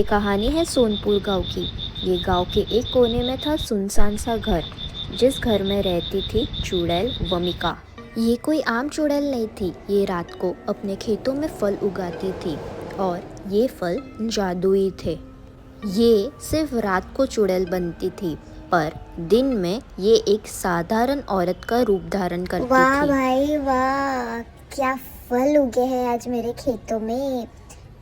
ये कहानी है सोनपुर गांव की। ये गांव के एक कोने में था सुनसान सा घर, जिस घर में रहती थी चुड़ैल वमिका। ये कोई आम चुड़ैल नहीं थी। ये रात को अपने खेतों में फल उगाती थी और ये फल जादुई थे। ये सिर्फ रात को चुड़ैल बनती थी, पर दिन में ये एक साधारण औरत का रूप धारण करती थी। वाह भाई वाह, क्या फल उगे हैं आज मेरे खेतों में।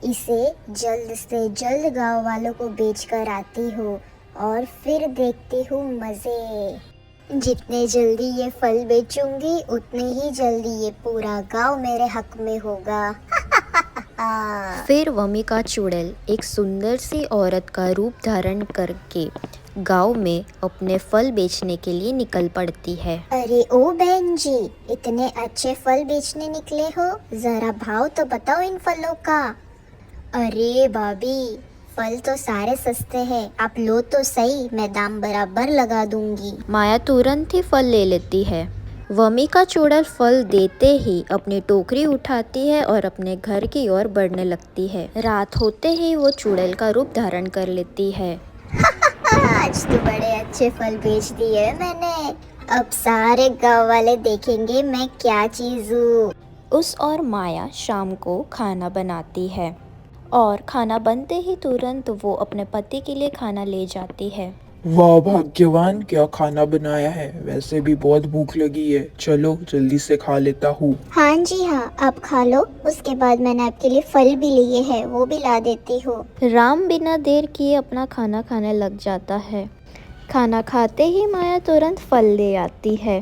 इसे जल्द से जल्द गांव वालों को बेच कर आती हूँ और फिर देखती हूँ मजे। जितने जल्दी ये फल बेचूंगी उतने ही जल्दी ये पूरा गांव मेरे हक में होगा। फिर वमिका चुड़ैल एक सुंदर सी औरत का रूप धारण करके गांव में अपने फल बेचने के लिए निकल पड़ती है। अरे ओ बहन जी, इतने अच्छे फल बेचने निकले हो, जरा भाव तो बताओ इन फलों का। अरे भाभी, फल तो सारे सस्ते हैं, आप लो तो सही, मैं दाम बराबर लगा दूंगी। माया तुरंत ही फल ले लेती है। वमिका चुड़ैल फल देते ही अपनी टोकरी उठाती है और अपने घर की ओर बढ़ने लगती है। रात होते ही वो चुड़ैल का रूप धारण कर लेती है। आज तो बड़े अच्छे फल बेच दिए मैंने, अब सारे गांव वाले देखेंगे मैं क्या चीज हूँ। उस और माया शाम को खाना बनाती है और खाना बनते ही तुरंत वो अपने पति के लिए खाना ले जाती है। वाह भाग्यवान, क्या खाना बनाया है। वैसे भी बहुत भूख लगी है, चलो जल्दी से खा लेता हूँ। हाँ जी हाँ, आप खा लो, उसके बाद मैंने आपके लिए फल भी लिए हैं, वो भी ला देती हूँ। राम बिना देर किए अपना खाना खाने लग जाता है। खाना खाते ही माया तुरंत फल ले आती है।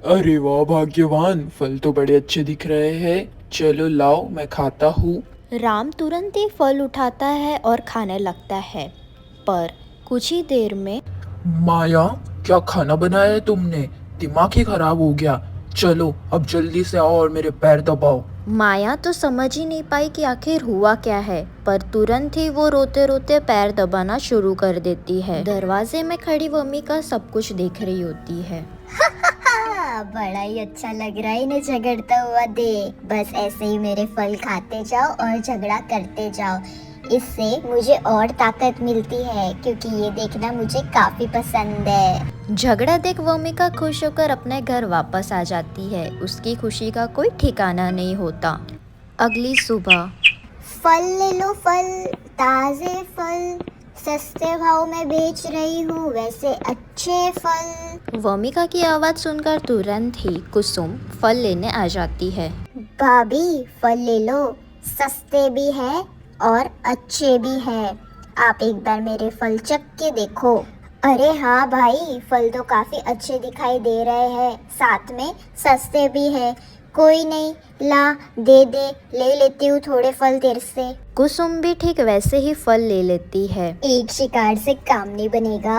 अरे वाह भाग्यवान, फल तो बड़े अच्छे दिख रहे हैं, चलो लाओ मैं खाता हूँ। राम तुरंत ही फल उठाता है और खाने लगता है, पर कुछ ही देर में माया, क्या खाना बनाया है तुमने, दिमाग ही खराब हो गया। चलो अब जल्दी से आओ और मेरे पैर दबाओ। माया तो समझ ही नहीं पाई कि आखिर हुआ क्या है, पर तुरंत ही वो रोते रोते पैर दबाना शुरू कर देती है। दरवाजे में खड़ी वमिका सब कुछ देख रही होती है। बड़ा ही अच्छा लग रहा है इन्हें झगड़ता हुआ देख। बस ऐसे ही मेरे फल खाते जाओ और झगड़ा करते जाओ, इससे मुझे और ताकत मिलती है, क्योंकि ये देखना मुझे काफी पसंद है। झगड़ा देख वमिका खुश होकर अपने घर वापस आ जाती है। उसकी खुशी का कोई ठिकाना नहीं होता। अगली सुबह फल ले लो फल, ताजे फल, सस्ते भाव में बेच रही हूँ, वैसे अच्छे फल। वमिका की आवाज सुनकर तुरंत ही कुसुम फल लेने आ जाती है। भाभी, फल ले लो, सस्ते भी है और अच्छे भी है, आप एक बार मेरे फल चख के देखो। अरे हाँ भाई, फल तो काफी अच्छे दिखाई दे रहे हैं, साथ में सस्ते भी है। कोई नहीं, ला दे दे, ले लेती हूँ थोड़े फल तेरे से। कुसुम भी ठीक वैसे ही फल ले लेती है। एक शिकार से काम नहीं बनेगा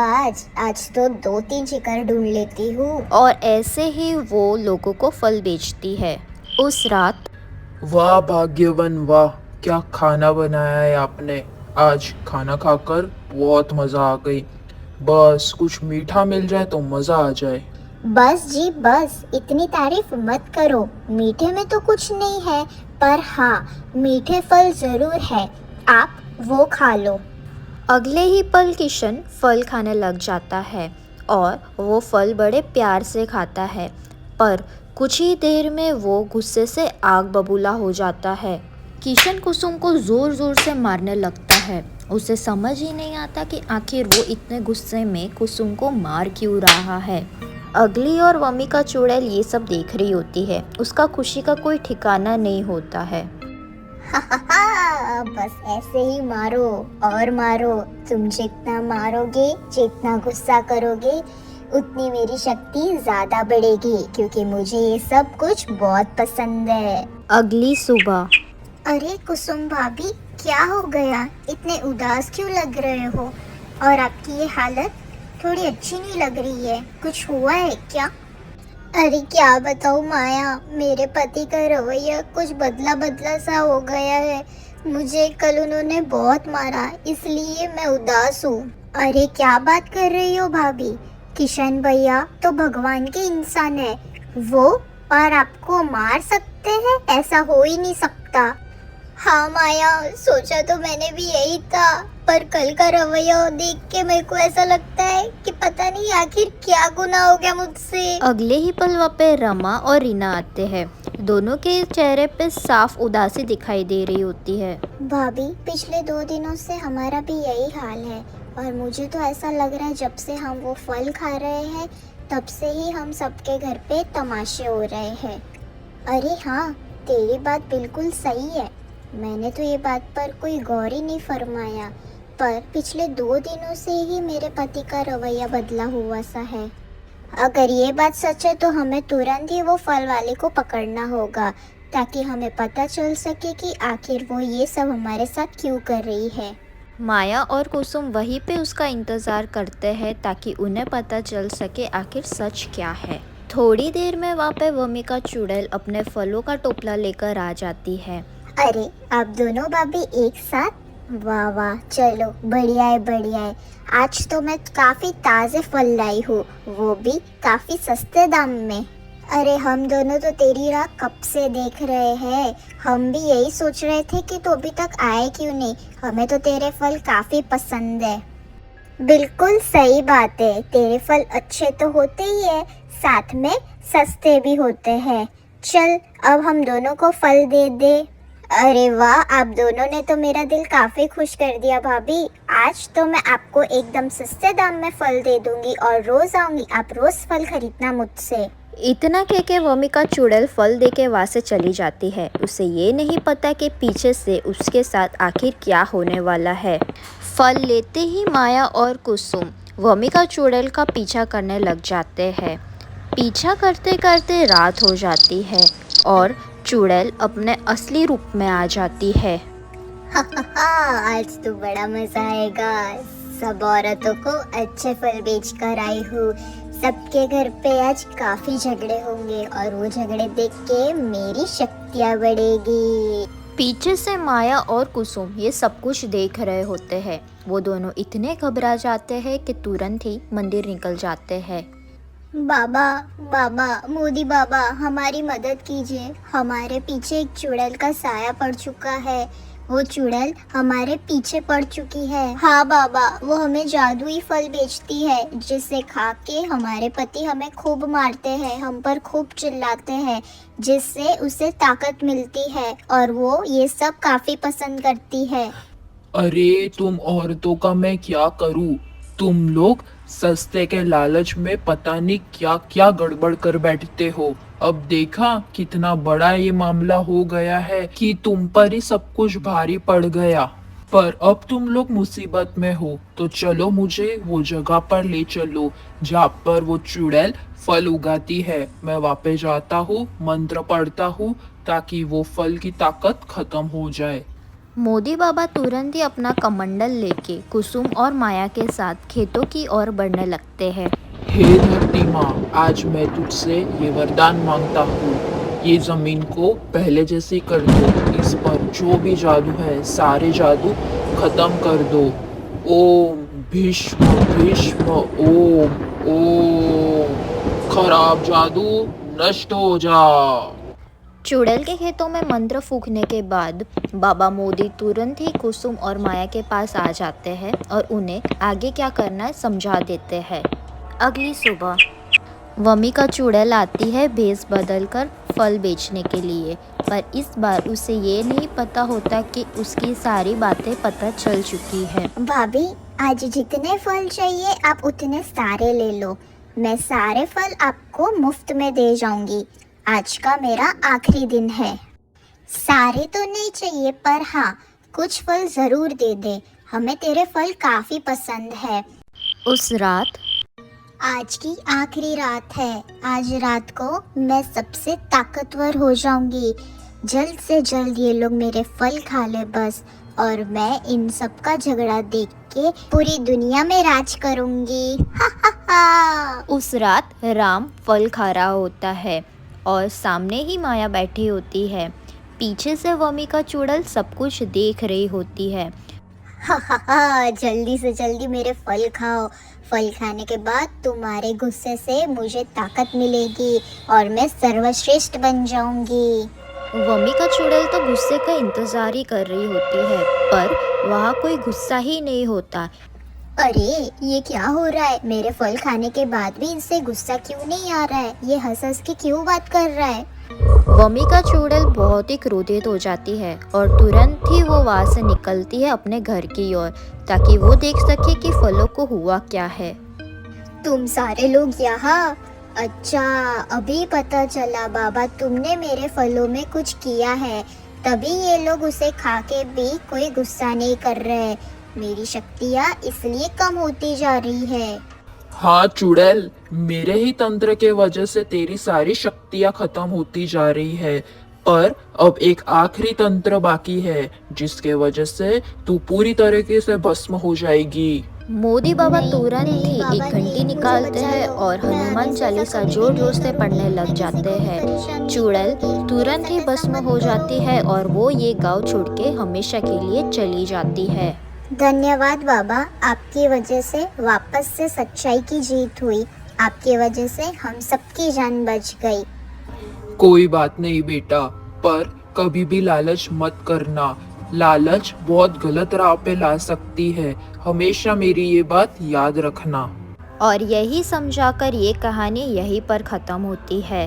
आज तो 2-3 शिकार ढूंढ लेती हूँ। और ऐसे ही वो लोगों को फल बेचती है। उस रात वाह भाग्यवान वाह, क्या खाना बनाया है आपने। आज खाना खाकर बहुत मजा आ गई। बस कुछ मीठा मिल जाए तो मजा आ जाए। बस जी बस, इतनी तारीफ मत करो, मीठे में तो कुछ नहीं है, पर हाँ मीठे फल जरूर है, आप वो खा लो। अगले ही पल किशन फल खाने लग जाता है और वो फल बड़े प्यार से खाता है, पर कुछ ही देर में वो गुस्से से आग बबूला हो जाता है। किशन कुसुम को जोर जोर से मारने लगता है। उसे समझ ही नहीं आता कि आखिर वो इतने गुस्से में कुसुम को मार क्यों रहा है। अगली और वमिका चुड़ैल ये सब देख रही होती है। उसका खुशी का कोई ठिकाना नहीं होता है। बस ऐसे ही मारो और मारो, तुम जितना मारोगे, जितना गुस्सा करोगे, उतनी मेरी शक्ति ज्यादा बढ़ेगी, क्योंकि मुझे ये सब कुछ बहुत पसंद है। अगली सुबह अरे कुसुम भाभी, क्या हो गया, इतने उदास क्यों लग रहे हो, और आपकी ये हालत थोड़ी अच्छी नहीं लग रही है, कुछ हुआ है क्या? अरे क्या बताऊँ माया, मेरे पति का रवैया कुछ बदला बदला सा हो गया है। मुझे कल उन्होंने बहुत मारा, इसलिए मैं उदास हूँ। अरे क्या बात कर रही हो भाभी, किशन भैया तो भगवान के इंसान है, वो और आपको मार सकते हैं, ऐसा हो ही नहीं सकता। हाँ माया, सोचा तो मैंने भी यही था, पर कल का रवैया देख के मेरे को ऐसा लगता है कि पता नहीं आखिर क्या गुनाह हो गया मुझसे। अगले ही पल वहाँ पे रमा और रीना आते हैं। दोनों के चेहरे पे साफ उदासी दिखाई दे रही होती है। भाभी, पिछले 2 दिनों से हमारा भी यही हाल है और मुझे तो ऐसा लग रहा है जब से हम वो फल खा रहे हैं तब से ही हम सबके घर पे तमाशे हो रहे हैं। अरे हाँ, तेरी बात बिल्कुल सही है। मैंने तो ये बात पर कोई गौर ही नहीं फरमाया, पर पिछले 2 दिनों से ही मेरे पति का रवैया बदला हुआ सा है। अगर ये बात सच है तो हमें तुरंत ही वो फल वाले को पकड़ना होगा ताकि हमें पता चल सके कि आखिर वो ये सब हमारे साथ क्यों कर रही है। माया और कुसुम वहीं पे उसका इंतज़ार करते हैं ताकि उन्हें पता चल सके आखिर सच क्या है। थोड़ी देर में वहाँ पे वमिका चुड़ैल अपने फलों का टोपला लेकर आ जाती है। अरे, आप दोनों भाभी एक साथ? वाह वाह, चलो बढ़िया है बढ़िया है। आज तो मैं काफी ताज़े फल लाई हूँ, वो भी काफी सस्ते दाम में। अरे, हम दोनों तो तेरी राह कब से देख रहे हैं। हम भी यही सोच रहे थे कि तू अभी तक आए क्यों नहीं। हमें तो तेरे फल काफी पसंद है। बिल्कुल सही बात है, तेरे फल अच्छे तो होते ही है, साथ में सस्ते भी होते हैं। चल, अब हम दोनों को फल दे दे। अरे वाह, आप दोनों ने तो मेरा दिल काफी खुश कर दिया भाभी। आज तो मैं आपको एकदम सस्ते दाम में फल दे दूंगी और रोज आऊंगी, आप रोज फल खरीदना मुझसे। इतना कह के वमिका चुड़ैल फल दे के वहाँ से चली जाती है। उसे ये नहीं पता कि पीछे से उसके साथ आखिर क्या होने वाला है। फल लेते ही माया और कुसुम वमिका चुड़ैल का पीछा करने लग जाते हैं। पीछा करते करते रात हो जाती है और चुड़ैल अपने असली रूप में आ जाती है। आज तो बड़ा मजा आएगा। सब औरतों को अच्छे फल बेच कर आई हूँ। सबके घर पे आज काफी झगड़े होंगे और वो झगड़े देख के मेरी शक्तियाँ बढ़ेगी। पीछे से माया और कुसुम ये सब कुछ देख रहे होते हैं। वो दोनों इतने घबरा जाते हैं कि तुरंत ही मंदिर निकल जाते हैं। बाबा बाबा, मोदी बाबा, हमारी मदद कीजिए। हमारे पीछे एक चुड़ैल का साया पड़ चुका है। वो चुड़ैल हमारे पीछे पड़ चुकी है। हाँ बाबा, वो हमें जादुई फल बेचती है जिसे खा के हमारे पति हमें खूब मारते हैं, हम पर खूब चिल्लाते हैं, जिससे उसे ताकत मिलती है और वो ये सब काफी पसंद करती है। अरे तुम औरतों का मैं क्या करूं? तुम लोग सस्ते के लालच में पता नहीं क्या क्या गड़बड़ कर बैठते हो। अब देखा कितना बड़ा ये मामला हो गया है कि तुम पर ही सब कुछ भारी पड़ गया। पर अब तुम लोग मुसीबत में हो तो चलो मुझे वो जगह पर ले चलो जहाँ पर वो चुड़ैल फल उगाती है। मैं वहाँ पे जाता हूँ, मंत्र पढ़ता हूँ ताकि वो फल की ताकत खत्म हो जाए। मोदी बाबा तुरंत ही अपना कमंडल लेके कुसुम और माया के साथ खेतों की ओर बढ़ने लगते हैं। हे धरती माँ, आज मैं तुझसे ये वरदान मांगता हूँ, ये जमीन को पहले जैसी कर दो। इस पर जो भी जादू है सारे जादू खत्म कर दो। ओम भीष्म भीष्म ओम ओम। खराब जादू नष्ट हो जा। चुड़ैल के खेतों में मंत्र फूंकने के बाद बाबा मोदी तुरंत ही कुसुम और माया के पास आ जाते हैं और उन्हें आगे क्या करना है समझा देते हैं। अगली सुबह वमिका चुड़ैल आती है भेस बदल कर फल बेचने के लिए, पर इस बार उसे ये नहीं पता होता कि उसकी सारी बातें पता चल चुकी हैं। भाभी, आज जितने फल चाहिए आप उतने सारे ले लो। मैं सारे फल आपको मुफ्त में दे जाऊंगी। आज का मेरा आखिरी दिन है। सारे तो नहीं चाहिए, पर हाँ, कुछ फल जरूर दे दे। हमें तेरे फल काफी पसंद है। उस रात आज की आखिरी रात है। आज रात को मैं सबसे ताकतवर हो जाऊंगी। जल्द से जल्द ये लोग मेरे फल खा ले बस, और मैं इन सब का झगड़ा देख के पूरी दुनिया में राज करूंगी। हा हा हा। उस रात राम फल खा रहा होता है और सामने ही माया बैठी होती है। पीछे से वमिका चुड़ैल सब कुछ देख रही होती है। हा, जल्दी से जल्दी मेरे फल खाओ। फल खाने के बाद तुम्हारे गुस्से से मुझे ताकत मिलेगी और मैं सर्वश्रेष्ठ बन जाऊंगी। वमिका चुड़ैल तो गुस्से का इंतजार ही कर रही होती है, पर वहाँ कोई गुस्सा ही नहीं होता। अरे ये क्या हो रहा है? मेरे फल खाने के बाद भी इनसे गुस्सा क्यों नहीं आ रहा है? ये हंस हंस के क्यों बात कर रहा है? वमिका चुड़ैल बहुत ही क्रोधित हो जाती है और तुरंत ही वो वहाँ से निकलती है अपने घर की ओर, ताकि वो देख सके कि फलों को हुआ क्या है। तुम सारे लोग यहाँ? अच्छा, अभी पता चला बाबा, तुमने मेरे फलों में कुछ किया है, तभी ये लोग उसे खा के भी कोई गुस्सा नहीं कर रहे। मेरी शक्तियाँ इसलिए कम होती जा रही है। हाँ चुड़ैल, मेरे ही तंत्र के वजह से तेरी सारी शक्तियाँ खत्म होती जा रही है, पर अब एक आखिरी तंत्र बाकी है जिसके वजह से तू पूरी तरीके से भस्म हो जाएगी। मोदी बाबा नहीं, तुरंत नहीं ही बाबा, एक घंटी नहीं, मुझे निकालते बचा हैं लो। और मैं हनुमान हमेशा चालीसा कभी जोर नहीं जोर से करूँगी। पढ़ने लग मैं किसी जाते को भी हैं। परेशान नहीं चुड़ैल करूँगी। तुरंत ही ऐसा भस्म मत हो करो। जाती है और वो ये गांव छोड़ के हमेशा के लिए चली जाती है। धन्यवाद बाबा, आपकी वजह से वापस से सच्चाई की जीत हुई। आपकी वजह से हम सबकी जान बच गई। कोई बात नहीं बेटा, पर कभी भी लालच मत करना। लालच बहुत गलत राह पे ला सकती है, हमेशा मेरी ये बात याद रखना। और यही समझाकर ये कहानी यहीं पर ख़त्म होती है।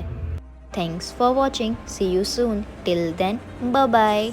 Thanks for watching, see you soon, till then bye bye.